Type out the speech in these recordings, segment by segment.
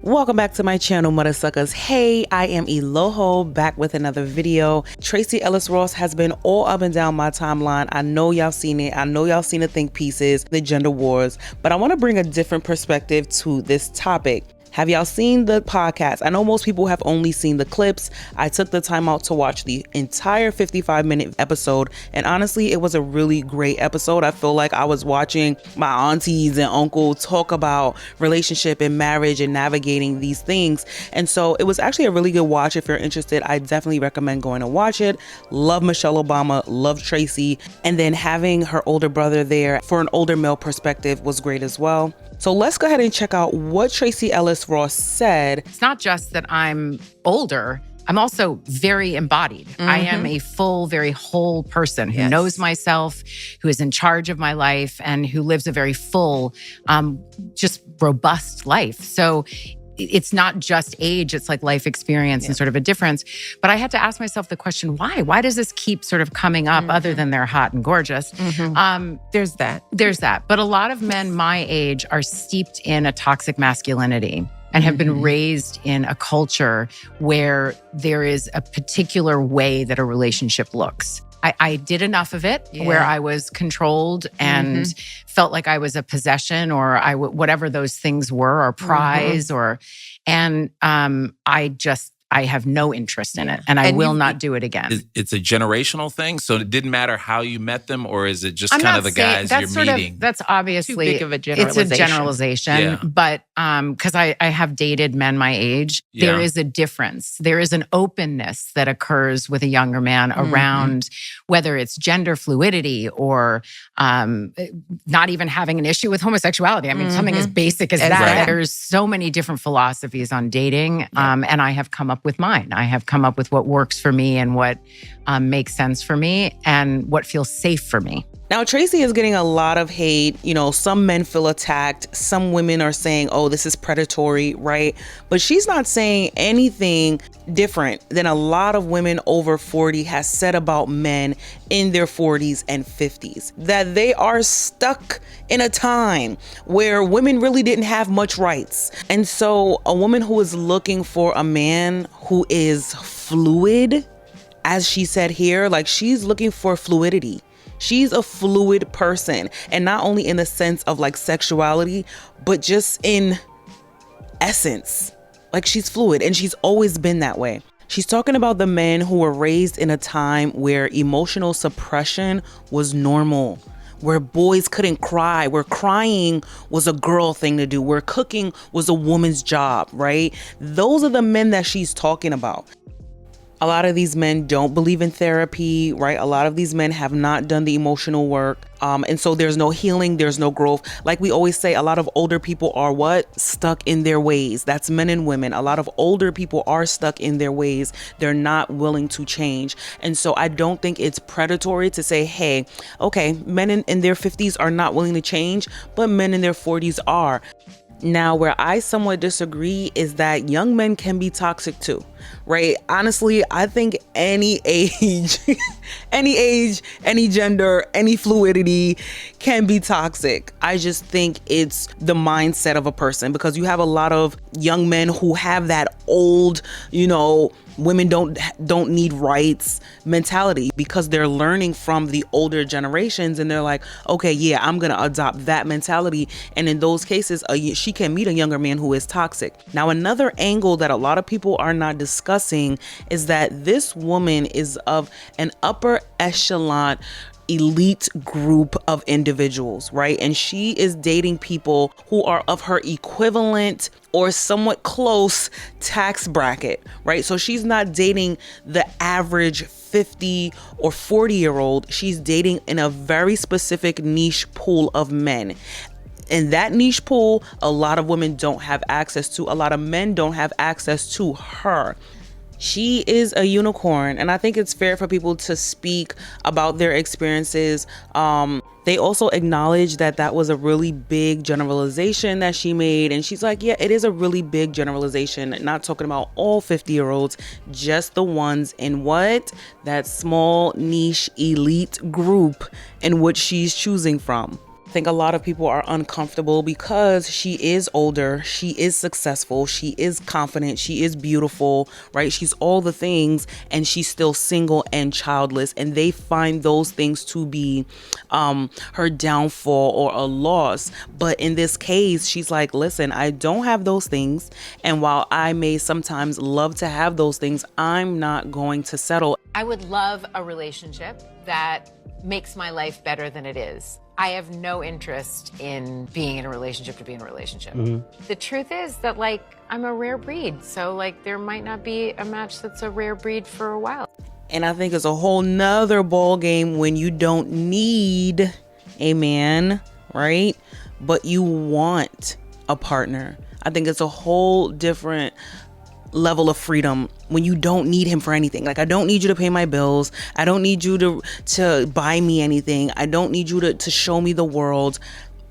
Welcome back to my channel, Mother Suckers. Hey, I am Eloho, back with another video. Tracee Ellis Ross has been all up and down my timeline. I know y'all seen it. I know y'all seen the think pieces, the gender wars, but I want to bring a different perspective to this topic. Have y'all seen the podcast? I know most people have only seen the clips. I took the time out to watch the entire 55-minute episode, and honestly, it was a really great episode. I feel like I was watching my aunties and uncle talk about relationship and marriage and navigating these things. And so it was actually a really good watch. If you're interested, I definitely recommend going to watch it. Love Michelle Obama, love Tracy, and then having her older brother there for an older male perspective was great as well. So let's go ahead and check out what Tracee Ellis Ross said. It's not just that I'm older, I'm also very embodied. I am a full, very whole person who knows myself, who is in charge of my life, and who lives a very full, just robust life. So it's not just age, it's like life experience and sort of a difference. But I had to ask myself the question, why? Why does this keep sort of coming up other than they're hot and gorgeous? There's that. But a lot of men my age are steeped in a toxic masculinity and have been raised in a culture where there is a particular way that a relationship looks. I did enough of it where I was controlled and felt like I was a possession or whatever those things were, or prize, I have no interest in it, and I will not do it again. It's a generational thing, so it didn't matter how you met them, or is it just kind of the guys you're meeting? That's obviously too big of a generalization. It's a generalization, but because I have dated men my age, there is a difference. There is an openness that occurs with a younger man around whether it's gender fluidity or not even having an issue with homosexuality. I mean, something as basic as that. There's so many different philosophies on dating, and I have come up with mine. I have come up with what works for me and what makes sense for me and what feels safe for me. Now, Tracy is getting a lot of hate. You know, some men feel attacked. Some women are saying, oh, this is predatory, right? But she's not saying anything different than a lot of women over 40 has said about men in their 40s and 50s, that they are stuck in a time where women really didn't have much rights. And so a woman who is looking for a man who is fluid, as she said here, like she's looking for fluidity. She's a fluid person, and not only in the sense of like sexuality, but just in essence. Like she's fluid, and she's always been that way. She's talking about the men who were raised in a time where emotional suppression was normal, where boys couldn't cry, where crying was a girl thing to do, where cooking was a woman's job, right? Those are the men that she's talking about. A lot of these men don't believe in therapy, right? A lot of these men have not done the emotional work. And so there's no healing, there's no growth. Like we always say, a lot of older people are what? Stuck in their ways. That's men and women. A lot of older people are stuck in their ways. They're not willing to change. And so I don't think it's predatory to say, hey, okay, men in their 50s are not willing to change, but men in their 40s are. Now, where I somewhat disagree is that young men can be toxic too, right? Honestly, I think any age, any gender, any fluidity can be toxic. I just think it's the mindset of a person, because you have a lot of young men who have that old, women don't need rights mentality, because they're learning from the older generations, and they're like, okay, yeah, I'm gonna adopt that mentality. And in those cases, she can meet a younger man who is toxic. Now, another angle that a lot of people are not discussing is that this woman is of an upper echelon elite group of individuals, right? And she is dating people who are of her equivalent or somewhat close tax bracket, right? So she's not dating the average 50 or 40-year-old. She's dating in a very specific niche pool of men. And that niche pool, a lot of women don't have access to. A lot of men don't have access to her. She is a unicorn, and I think it's fair for people to speak about their experiences. They also acknowledge that that was a really big generalization that she made. And she's like, yeah, it is a really big generalization. Not talking about all 50-year-olds, just the ones in what? That small niche elite group in which she's choosing from. think a lot of people are uncomfortable because she is older, she is successful, she is confident, she is beautiful, right? She's all the things, and she's still single and childless, and they find those things to be her downfall or a loss. But in this case, she's like, listen, I don't have those things, and while I may sometimes love to have those things, I'm not going to settle. I would love a relationship that makes my life better than it is. I have no interest in being in a relationship to be in a relationship. The truth is that, like, I'm a rare breed. So, like, there might not be a match that's a rare breed for a while. And I think it's a whole nother ball game when you don't need a man, right? But you want a partner. I think it's a whole different level of freedom when you don't need him for anything. Like, I don't need you to pay my bills. I don't need you to buy me anything. I don't need you to show me the world.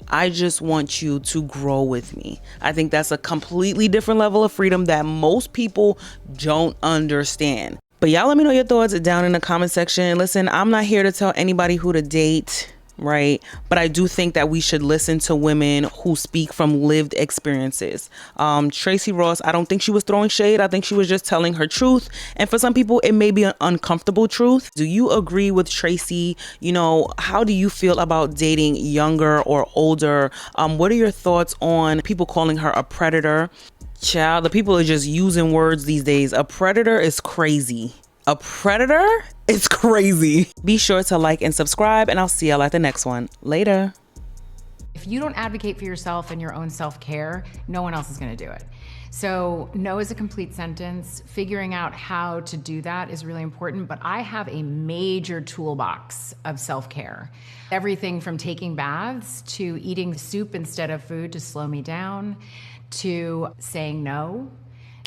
I just want you to grow with me. I think that's a completely different level of freedom that most people don't understand. But y'all let me know your thoughts down in the comment section. Listen, I'm not here to tell anybody who to date, right? But I do think that we should listen to women who speak from lived experiences. Tracee Ross, I don't think she was throwing shade. I think she was just telling her truth. And for some people, it may be an uncomfortable truth. Do you agree with Tracee? You know, how do you feel about dating younger or older? What are your thoughts on people calling her a predator? Child, the people are just using words these days. A predator is crazy. A predator? It's crazy. Be sure to like and subscribe, and I'll see y'all at the next one. Later. If you don't advocate for yourself and your own self-care, no one else is going to do it. So no is a complete sentence. Figuring out how to do that is really important, but I have a major toolbox of self-care. Everything from taking baths to eating soup instead of food to slow me down, to saying no,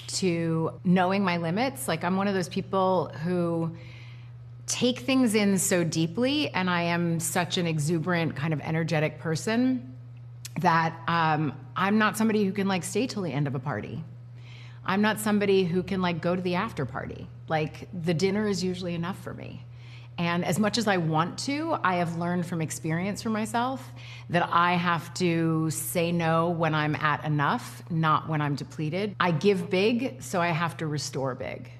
to knowing my limits. Like, I'm one of those people who take things in so deeply, and I am such an exuberant, kind of energetic person that I'm not somebody who can, like, stay till the end of a party. I'm not somebody who can, like, go to the after party. Like, the dinner is usually enough for me. And as much as I want to, I have learned from experience for myself that I have to say no when I'm at enough, not when I'm depleted. I give big, so I have to restore big.